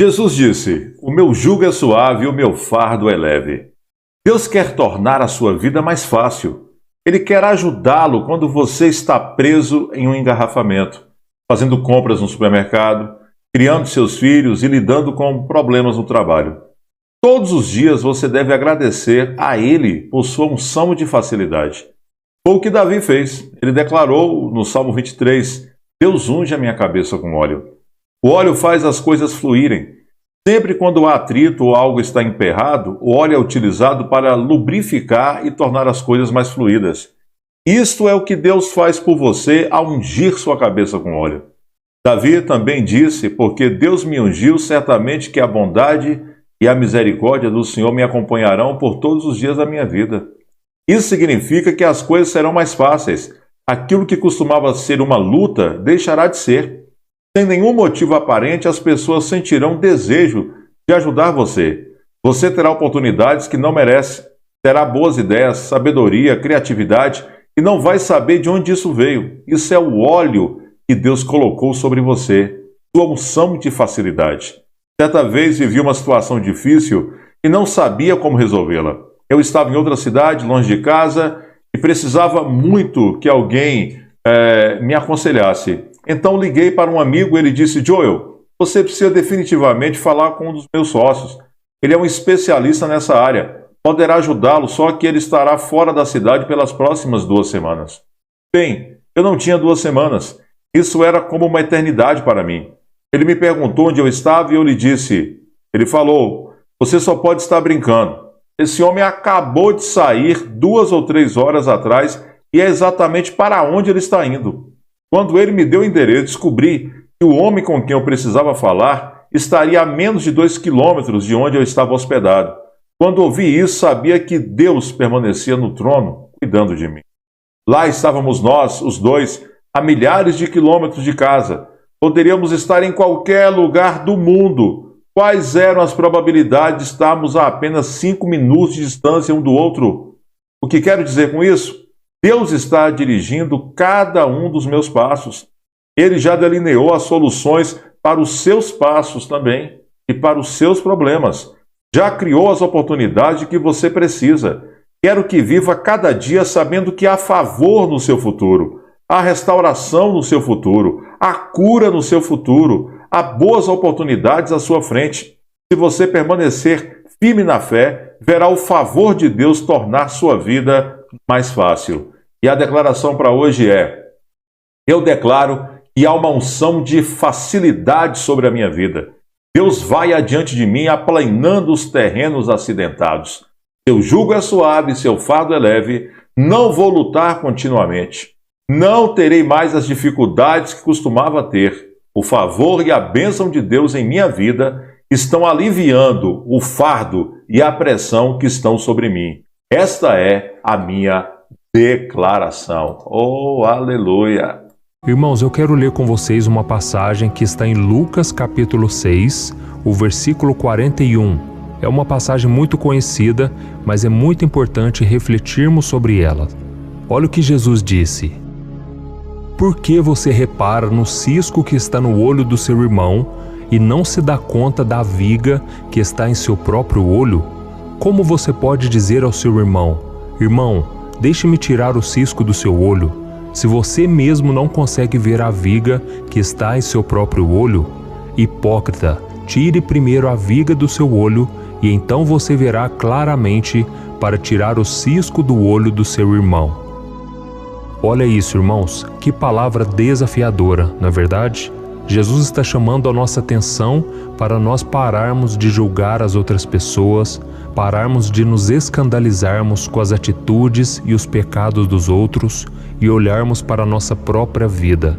Jesus disse: "O meu jugo é suave e o meu fardo é leve." Deus quer tornar a sua vida mais fácil. Ele quer ajudá-lo quando você está preso em um engarrafamento, fazendo compras no supermercado, criando seus filhos e lidando com problemas no trabalho. Todos os dias você deve agradecer a Ele por sua unção de facilidade. Foi o que Davi fez. Ele declarou no Salmo 23: "Deus unge a minha cabeça com óleo." O óleo faz as coisas fluírem. Sempre quando há atrito ou algo está emperrado, o óleo é utilizado para lubrificar e tornar as coisas mais fluídas. Isto é o que Deus faz por você ao ungir sua cabeça com óleo. Davi também disse: "Porque Deus me ungiu, certamente que a bondade e a misericórdia do Senhor me acompanharão por todos os dias da minha vida." Isso significa que as coisas serão mais fáceis. Aquilo que costumava ser uma luta deixará de ser. Sem nenhum motivo aparente, as pessoas sentirão desejo de ajudar você. Você terá oportunidades que não merece. Terá boas ideias, sabedoria, criatividade e não vai saber de onde isso veio. Isso é o óleo que Deus colocou sobre você, sua unção de facilidade. Certa vez vivi uma situação difícil e não sabia como resolvê-la. Eu estava em outra cidade, longe de casa, e precisava muito que alguém me aconselhasse. Então liguei para um amigo e ele disse: "Joel, você precisa definitivamente falar com um dos meus sócios. Ele é um especialista nessa área. Poderá ajudá-lo, só que ele estará fora da cidade pelas próximas 2 semanas." Bem, eu não tinha 2 semanas. Isso era como uma eternidade para mim. Ele me perguntou onde eu estava e eu lhe disse. Ele falou: "Você só pode estar brincando. Esse homem acabou de sair 2 ou 3 horas atrás e é exatamente para onde ele está indo." Quando ele me deu o endereço, descobri que o homem com quem eu precisava falar estaria a menos de 2 quilômetros de onde eu estava hospedado. Quando ouvi isso, sabia que Deus permanecia no trono, cuidando de mim. Lá estávamos nós, os dois, a milhares de quilômetros de casa. Poderíamos estar em qualquer lugar do mundo. Quais eram as probabilidades de estarmos a apenas 5 minutos de distância um do outro? O que quero dizer com isso? Deus está dirigindo cada um dos meus passos. Ele já delineou as soluções para os seus passos também e para os seus problemas. Já criou as oportunidades que você precisa. Quero que viva cada dia sabendo que há favor no seu futuro, há restauração no seu futuro, há cura no seu futuro, há boas oportunidades à sua frente. Se você permanecer firme na fé, verá o favor de Deus tornar sua vida mais fácil. E a declaração para hoje é: eu declaro que há uma unção de facilidade sobre a minha vida. Deus vai adiante de mim, aplanando os terrenos acidentados. Seu jugo é suave, seu fardo é leve. Não vou lutar continuamente. Não terei mais as dificuldades que costumava ter. O favor e a bênção de Deus em minha vida estão aliviando o fardo e a pressão que estão sobre mim. Esta é a minha declaração. Oh, aleluia! Irmãos, eu quero ler com vocês uma passagem que está em Lucas capítulo 6, o versículo 41. É uma passagem muito conhecida, mas é muito importante refletirmos sobre ela. Olha o que Jesus disse: "Por que você repara no cisco que está no olho do seu irmão e não se dá conta da viga que está em seu próprio olho? Como você pode dizer ao seu irmão: 'Irmão, deixe-me tirar o cisco do seu olho', se você mesmo não consegue ver a viga que está em seu próprio olho? Hipócrita, tire primeiro a viga do seu olho e então você verá claramente para tirar o cisco do olho do seu irmão." Olha isso, irmãos, que palavra desafiadora, não é verdade? Jesus está chamando a nossa atenção para nós pararmos de julgar as outras pessoas, pararmos de nos escandalizarmos com as atitudes e os pecados dos outros e olharmos para a nossa própria vida.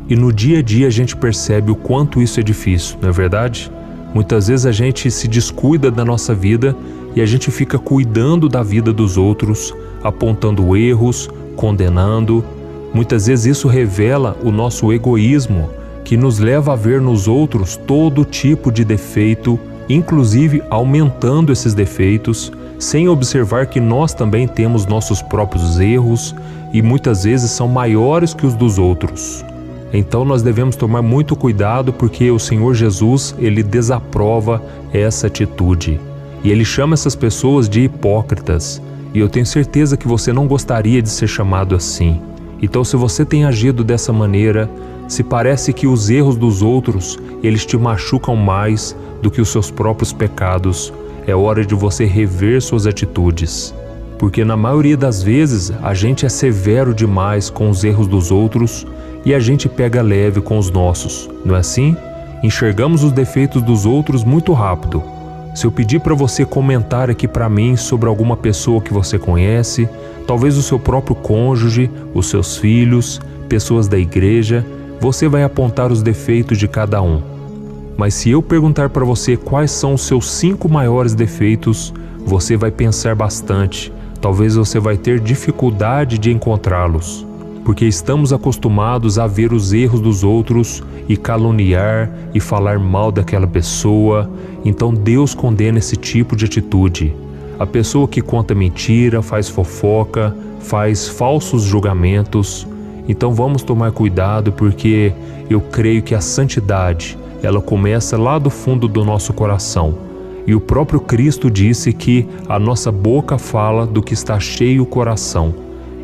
E no dia a dia a gente percebe o quanto isso é difícil, não é verdade? Muitas vezes a gente se descuida da nossa vida e a gente fica cuidando da vida dos outros, apontando erros, condenando. Muitas vezes isso revela o nosso egoísmo, que nos leva a ver nos outros todo tipo de defeito, inclusive aumentando esses defeitos, sem observar que nós também temos nossos próprios erros e muitas vezes são maiores que os dos outros. Então nós devemos tomar muito cuidado, porque o Senhor Jesus, ele desaprova essa atitude. E ele chama essas pessoas de hipócritas. E eu tenho certeza que você não gostaria de ser chamado assim. Então, se você tem agido dessa maneira, se parece que os erros dos outros, eles te machucam mais do que os seus próprios pecados, é hora de você rever suas atitudes. Porque na maioria das vezes, a gente é severo demais com os erros dos outros e a gente pega leve com os nossos, não é assim? Enxergamos os defeitos dos outros muito rápido. Se eu pedir para você comentar aqui para mim sobre alguma pessoa que você conhece, talvez o seu próprio cônjuge, os seus filhos, pessoas da igreja, você vai apontar os defeitos de cada um. Mas se eu perguntar para você quais são os seus 5 maiores defeitos, você vai pensar bastante. Talvez você vai ter dificuldade de encontrá-los. Porque estamos acostumados a ver os erros dos outros e caluniar e falar mal daquela pessoa. Então Deus condena esse tipo de atitude. A pessoa que conta mentira, faz fofoca, faz falsos julgamentos. Então vamos tomar cuidado, porque eu creio que a santidade, ela começa lá do fundo do nosso coração. E o próprio Cristo disse que a nossa boca fala do que está cheio o coração.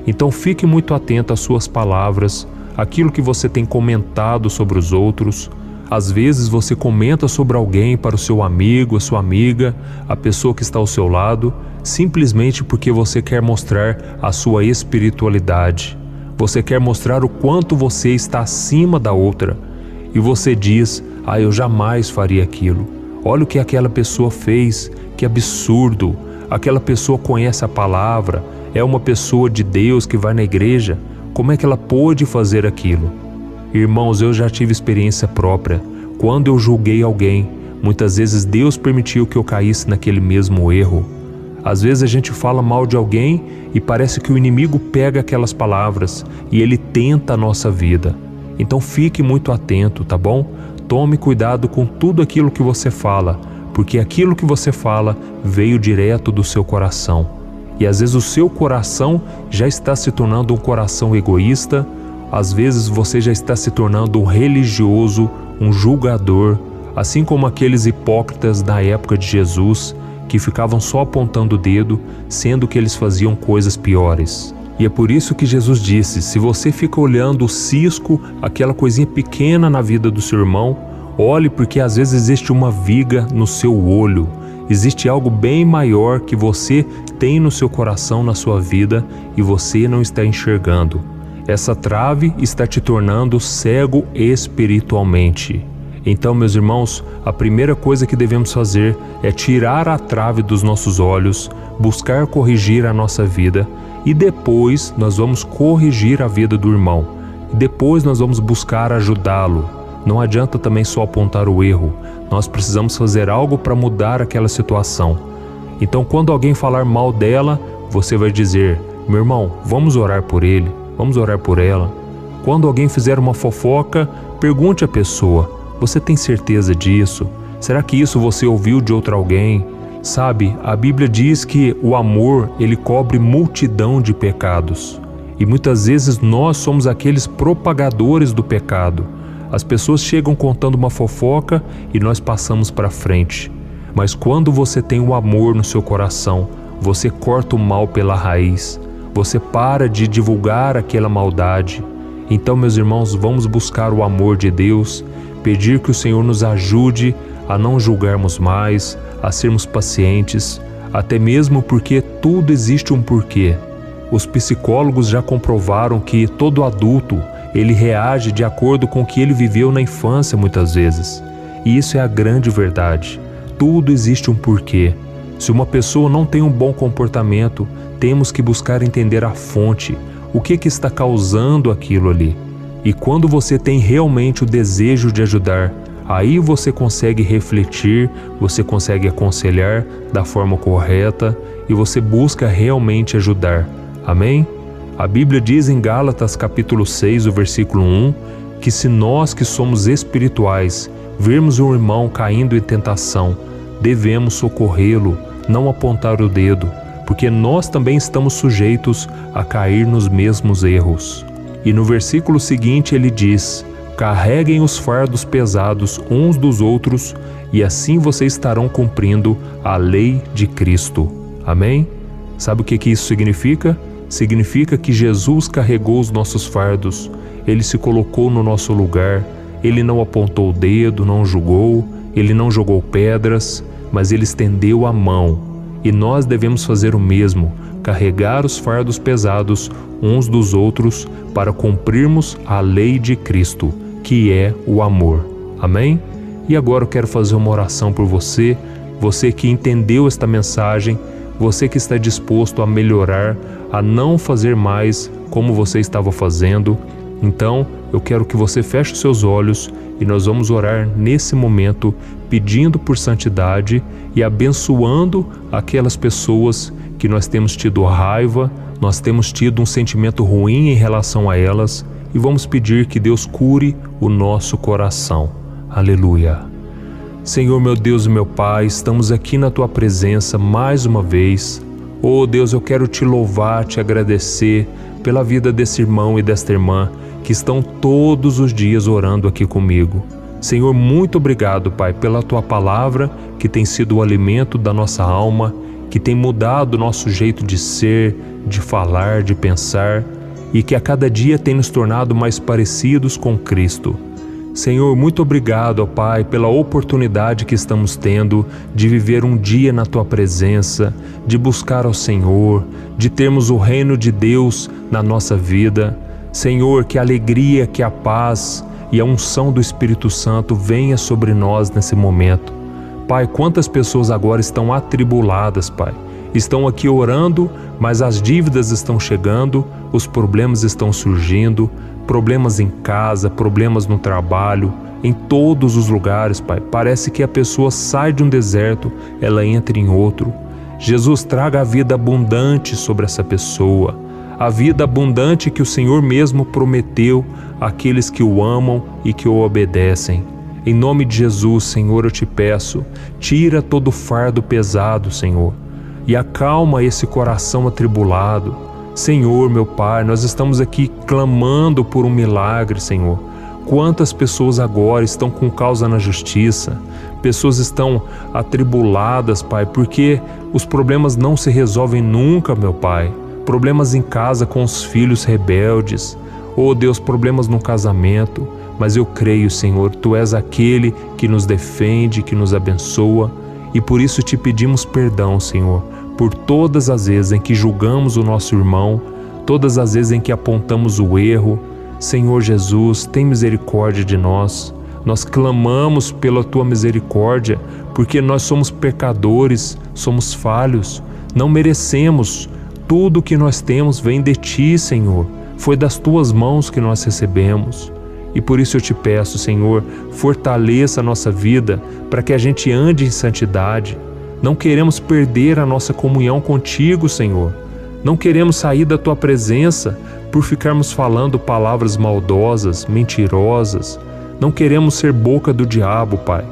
Então fique muito atento às suas palavras, aquilo que você tem comentado sobre os outros. Às vezes você comenta sobre alguém para o seu amigo, a sua amiga, a pessoa que está ao seu lado, simplesmente porque você quer mostrar a sua espiritualidade. Você quer mostrar o quanto você está acima da outra. E você diz: eu jamais faria aquilo. Olha o que aquela pessoa fez, que absurdo. Aquela pessoa conhece a palavra, é uma pessoa de Deus que vai na igreja. Como é que ela pôde fazer aquilo? Irmãos, eu já tive experiência própria. Quando eu julguei alguém, muitas vezes Deus permitiu que eu caísse naquele mesmo erro. Às vezes a gente fala mal de alguém e parece que o inimigo pega aquelas palavras e ele tenta a nossa vida. Então fique muito atento, tá bom? Tome cuidado com tudo aquilo que você fala, porque aquilo que você fala veio direto do seu coração. E às vezes o seu coração já está se tornando um coração egoísta, às vezes você já está se tornando um religioso, um julgador, assim como aqueles hipócritas da época de Jesus, que ficavam só apontando o dedo, sendo que eles faziam coisas piores. E é por isso que Jesus disse: se você fica olhando o cisco, aquela coisinha pequena na vida do seu irmão, olhe, porque às vezes existe uma viga no seu olho. Existe algo bem maior que você tem no seu coração, na sua vida, e você não está enxergando. Essa trave está te tornando cego espiritualmente. Então, meus irmãos, a primeira coisa que devemos fazer é tirar a trave dos nossos olhos, buscar corrigir a nossa vida, e depois nós vamos corrigir a vida do irmão. E depois nós vamos buscar ajudá-lo. Não adianta também só apontar o erro. Nós precisamos fazer algo para mudar aquela situação. Então, quando alguém falar mal dela, você vai dizer: meu irmão, vamos orar por ele, vamos orar por ela. Quando alguém fizer uma fofoca, pergunte à pessoa: você tem certeza disso? Será que isso você ouviu de outro alguém? Sabe, a Bíblia diz que o amor, ele cobre multidão de pecados. E muitas vezes nós somos aqueles propagadores do pecado. As pessoas chegam contando uma fofoca e nós passamos para frente. Mas quando você tem o amor no seu coração, você corta o mal pela raiz. Você para de divulgar aquela maldade. Então, meus irmãos, vamos buscar o amor de Deus, pedir que o Senhor nos ajude a não julgarmos mais, a sermos pacientes, até mesmo porque tudo existe um porquê. Os psicólogos já comprovaram que todo adulto, ele reage de acordo com o que ele viveu na infância muitas vezes. E isso é a grande verdade. Tudo existe um porquê. Se uma pessoa não tem um bom comportamento, temos que buscar entender a fonte, o que está causando aquilo ali. E quando você tem realmente o desejo de ajudar, aí você consegue refletir, você consegue aconselhar da forma correta e você busca realmente ajudar. Amém? A Bíblia diz em Gálatas capítulo 6, o versículo 1, que se nós que somos espirituais virmos um irmão caindo em tentação, devemos socorrê-lo, não apontar o dedo, porque nós também estamos sujeitos a cair nos mesmos erros. E no versículo seguinte ele diz: carreguem os fardos pesados uns dos outros e assim vocês estarão cumprindo a lei de Cristo. Amém? Sabe o que isso significa? Significa que Jesus carregou os nossos fardos, Ele se colocou no nosso lugar, Ele não apontou o dedo, não julgou, Ele não jogou pedras, mas Ele estendeu a mão. E nós devemos fazer o mesmo, carregar os fardos pesados uns dos outros para cumprirmos a lei de Cristo, que é o amor. Amém? E agora eu quero fazer uma oração por você, você que entendeu esta mensagem, você que está disposto a melhorar, a não fazer mais como você estava fazendo. Então, eu quero que você feche os seus olhos e nós vamos orar nesse momento, pedindo por santidade e abençoando aquelas pessoas que nós temos tido raiva, nós temos tido um sentimento ruim em relação a elas, e vamos pedir que Deus cure o nosso coração. Aleluia. Senhor, meu Deus e meu Pai, estamos aqui na Tua presença mais uma vez. Oh Deus, eu quero Te louvar, Te agradecer pela vida desse irmão e desta irmã que estão todos os dias orando aqui comigo. Senhor, muito obrigado, Pai, pela Tua palavra que tem sido o alimento da nossa alma, que tem mudado o nosso jeito de ser, de falar, de pensar, e que a cada dia tem nos tornado mais parecidos com Cristo. Senhor, muito obrigado, ó Pai, pela oportunidade que estamos tendo de viver um dia na Tua presença, de buscar ao Senhor, de termos o reino de Deus na nossa vida. Senhor, que a alegria, que a paz e a unção do Espírito Santo venha sobre nós nesse momento. Pai, quantas pessoas agora estão atribuladas, Pai. Estão aqui orando, mas as dívidas estão chegando, os problemas estão surgindo, problemas em casa, problemas no trabalho, em todos os lugares, Pai. Parece que a pessoa sai de um deserto, ela entra em outro. Jesus, traga a vida abundante sobre essa pessoa, a vida abundante que o Senhor mesmo prometeu àqueles que o amam e que o obedecem. Em nome de Jesus, Senhor, eu te peço, tira todo o fardo pesado, Senhor, e acalma esse coração atribulado. Senhor, meu Pai, nós estamos aqui clamando por um milagre, Senhor. Quantas pessoas agora estão com causa na justiça, pessoas estão atribuladas, Pai, porque os problemas não se resolvem nunca, meu Pai. Problemas em casa com os filhos rebeldes, oh Deus, problemas no casamento, mas eu creio, Senhor, Tu és aquele que nos defende, que nos abençoa, e por isso te pedimos perdão, Senhor, por todas as vezes em que julgamos o nosso irmão, todas as vezes em que apontamos o erro. Senhor Jesus, tem misericórdia de nós. Nós clamamos pela Tua misericórdia, porque nós somos pecadores, somos falhos, não merecemos. Tudo que nós temos vem de Ti, Senhor. Foi das Tuas mãos que nós recebemos. E por isso eu te peço, Senhor, fortaleça a nossa vida para que a gente ande em santidade. Não queremos perder a nossa comunhão contigo, Senhor. Não queremos sair da Tua presença por ficarmos falando palavras maldosas, mentirosas. Não queremos ser boca do diabo, Pai.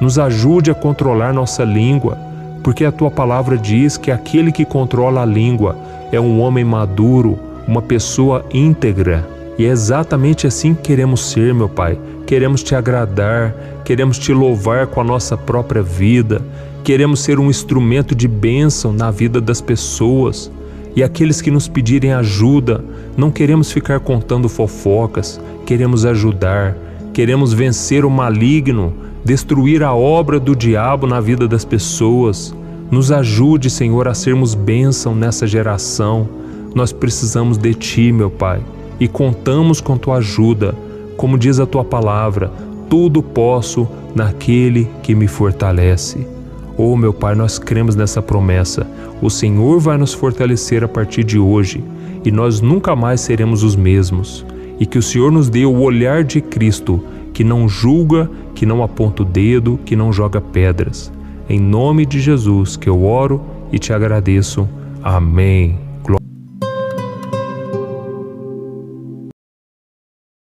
Nos ajude a controlar nossa língua, porque a Tua palavra diz que aquele que controla a língua é um homem maduro, uma pessoa íntegra. E é exatamente assim que queremos ser, meu Pai. Queremos Te agradar, queremos Te louvar com a nossa própria vida, queremos ser um instrumento de bênção na vida das pessoas. E aqueles que nos pedirem ajuda, não queremos ficar contando fofocas, queremos ajudar, queremos vencer o maligno, destruir a obra do diabo na vida das pessoas. Nos ajude, Senhor, a sermos bênção nessa geração. Nós precisamos de Ti, meu Pai, e contamos com Tua ajuda. Como diz a Tua palavra, tudo posso naquele que me fortalece. Oh, meu Pai, nós cremos nessa promessa. O Senhor vai nos fortalecer a partir de hoje e nós nunca mais seremos os mesmos. E que o Senhor nos dê o olhar de Cristo, que não julga, que não aponta o dedo, que não joga pedras. Em nome de Jesus que eu oro e te agradeço. Amém.